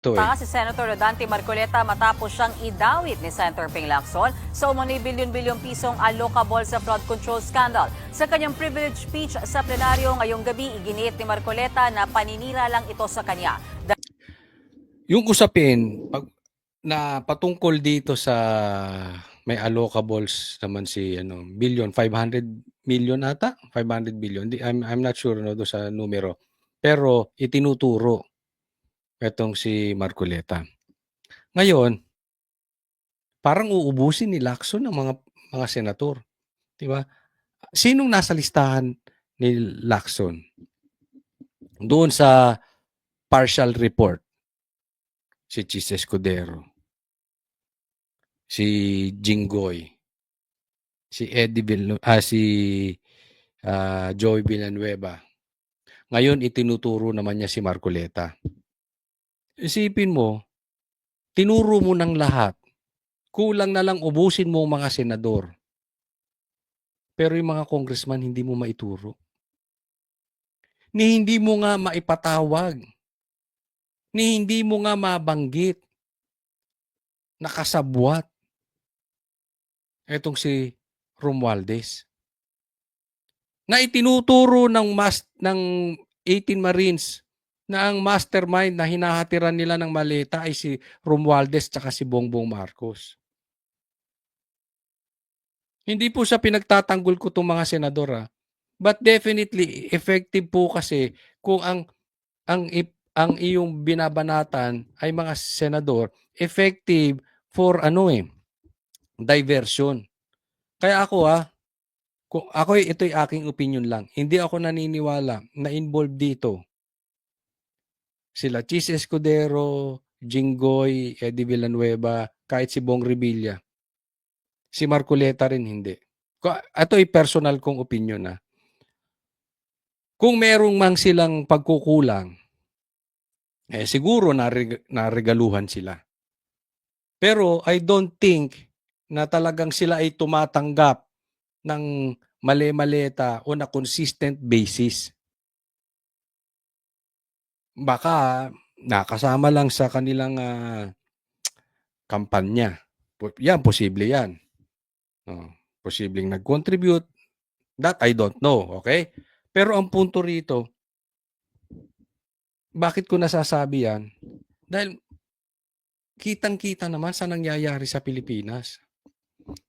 Ito eh. Si Senator Rodante Marcoleta matapos siyang idawit ni Senator Ping Lacson sa umano'y bilyon-bilyong pisong allocable sa flood control scandal. Sa kanyang privilege speech sa plenaryo ngayong gabi, iginiit ni Marcoleta na paninira lang ito sa kanya. Yung usapin na patungkol dito sa may allocables naman si billion, 500 million ata, 500 billion. I'm not sure do sa numero. Pero itinuturo etong si Marcoleta. Ngayon, parang uubusin ni Lacson ang mga senator, 'di ba? Sinong nasa listahan ni Lacson? Doon sa partial report, si Chis Escudero, si Jinggoy, si Joey Villanueva. Ngayon itinuturo naman niya si Marcoleta. Isipin mo, tinuro mo ng lahat. Kulang na lang ubusin mo ang mga senador. Pero yung mga congressman hindi mo maituro. Ni hindi mo nga maipatawag. Ni hindi mo nga mabanggit. Nakasabwat. Etong si Romualdez. Na itinuturo ng 18 Marines na ang mastermind na hinahatiran nila ng maleta ay si Romualdez tsaka si Bongbong Marcos. Hindi po siya pinagtatanggol ko itong mga senador. But definitely, effective po kasi kung ang iyong binabanatan ay mga senador, effective for diversion. Kaya ito'y aking opinion lang. Hindi ako naniniwala na involved dito sila Chis Escudero, Jinggoy, Eddie Villanueva, kahit si Bong Revilla. Si Marcoleta rin hindi. Ito ay personal kong opinion na. Kung merong mang silang pagkukulang, siguro naregaluhan sila. Pero I don't think na talagang sila ay tumatanggap ng mali-maleta o na consistent basis. Baka nakasama lang sa kanilang kampanya. Yan, posible yan. Posibleng nag-contribute. That I don't know, okay? Pero ang punto rito, bakit ko nasasabi yan? Dahil kitang-kita naman sa nangyayari sa Pilipinas.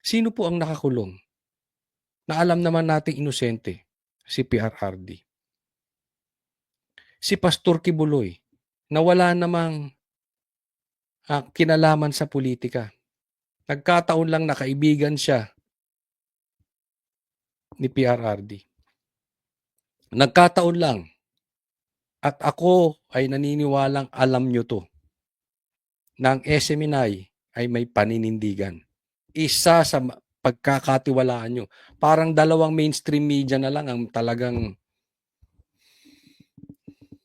Sino po ang nakakulong? Na alam naman nating inosente, si PRRD. Si Pastor Kibuloy, na wala namang kinalaman sa politika. Nagkataon lang na kaibigan siya ni PRRD. Nagkataon lang. At ako ay naniniwalang alam nyo to. Na ang SMNI ay may paninindigan. Isa sa pagkakatiwalaan nyo. Parang dalawang mainstream media na lang ang talagang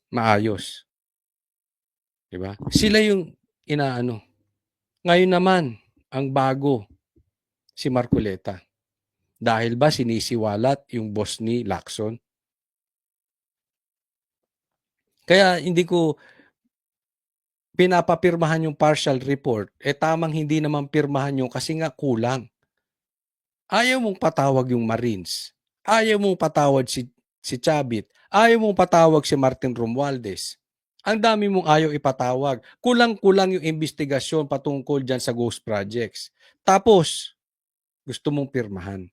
maayos. Diba? Sila yung inaano. Ngayon naman, ang bago, si Marcoleta. Dahil ba sinisiwalat yung boss ni Lacson? Kaya hindi ko pinapapirmahan yung partial report. Tamang hindi naman pirmahan yung kasi nga kulang. Ayaw mong patawag yung Marines. Ayaw mong patawag si Chavit. Ayaw mong patawag si Martin Romualdez. Ang dami mong ayaw ipatawag. Kulang-kulang yung investigasyon patungkol dyan sa ghost projects. Tapos, gusto mong pirmahan.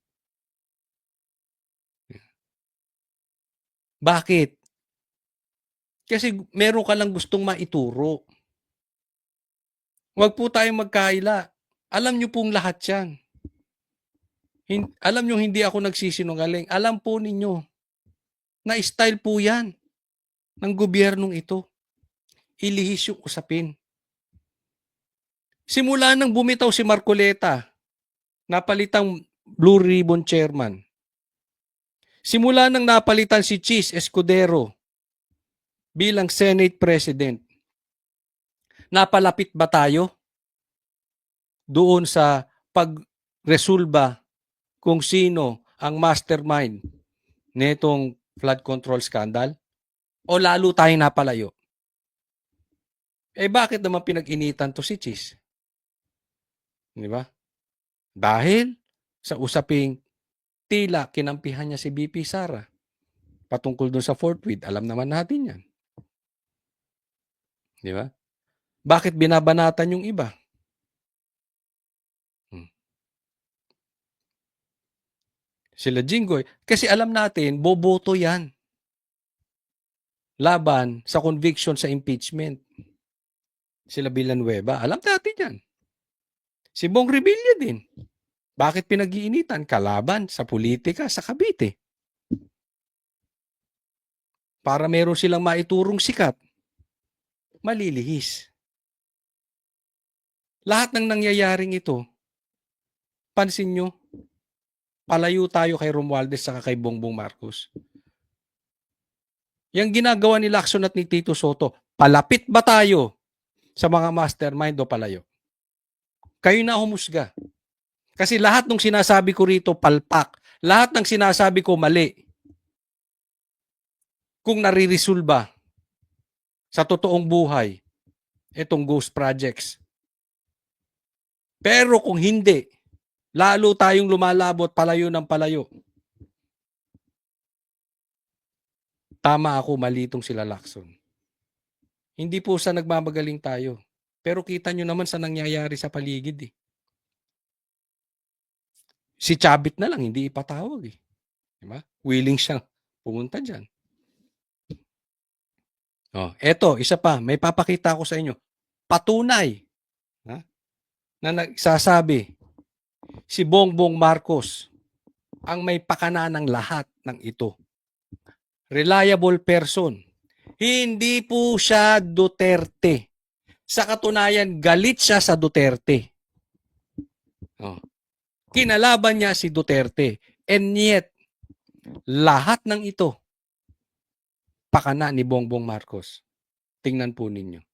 Bakit? Kasi meron ka lang gustong maituro. Huwag po tayong magkaila. Alam nyo pong lahat yan. Alam nyo hindi ako nagsisinungaling. Alam po ninyo na style po yan ng gobyernong ito. Ilihis yung usapin. Simula nang bumitaw si Marcoleta, napalitang Blue Ribbon Chairman. Simula nang napalitan si Chis Escudero bilang Senate President, napalapit ba tayo doon sa pagresolba kung sino ang mastermind nitong flood control scandal? O lalo tayong napalayo? Bakit naman pinag-initan to si Cheese? Di ba? Dahil sa usaping tila kinampihan niya si BP Sara patungkol doon sa fourth with. Alam naman natin yan. Di ba? Bakit binabanatan yung iba? Sila Jinggoy. Kasi alam natin, boboto yan. Laban sa conviction sa impeachment. Sila Villanueva. Alam natin yan. Si Bong Revilla din. Bakit pinag-iinitan? Kalaban sa politika sa Cavite. Para meron silang maiturong sikat. Malilihis. Lahat ng nangyayaring ito, pansin nyo, palayo tayo kay Romualdez saka kay Bongbong Marcos. Yang ginagawa ni Lacson at ni Tito Soto, palapit ba tayo sa mga mastermind o palayo? Kayo na humusga. Kasi lahat ng sinasabi ko rito, palpak. Lahat ng sinasabi ko, mali. Kung naririsolba sa totoong buhay, itong ghost projects. Pero kung hindi, lalo tayong lumalabot palayo ng palayo. Tama ako, mali itong sila Lacson. Hindi po sa nagmamagaling tayo. Pero kita nyo naman sa nangyayari sa paligid. Si Chabit na lang, hindi ipatawag. Diba? Willing siyang pumunta dyan. Eto, isa pa, may papakita ko sa inyo. Patunay na nagsasabi si Bongbong Marcos ang may pakana ng lahat ng ito. Reliable person. Hindi po siya Duterte. Sa katunayan, galit siya sa Duterte. Kinalaban niya si Duterte. And yet, lahat ng ito, pakana ni Bongbong Marcos. Tingnan po ninyo.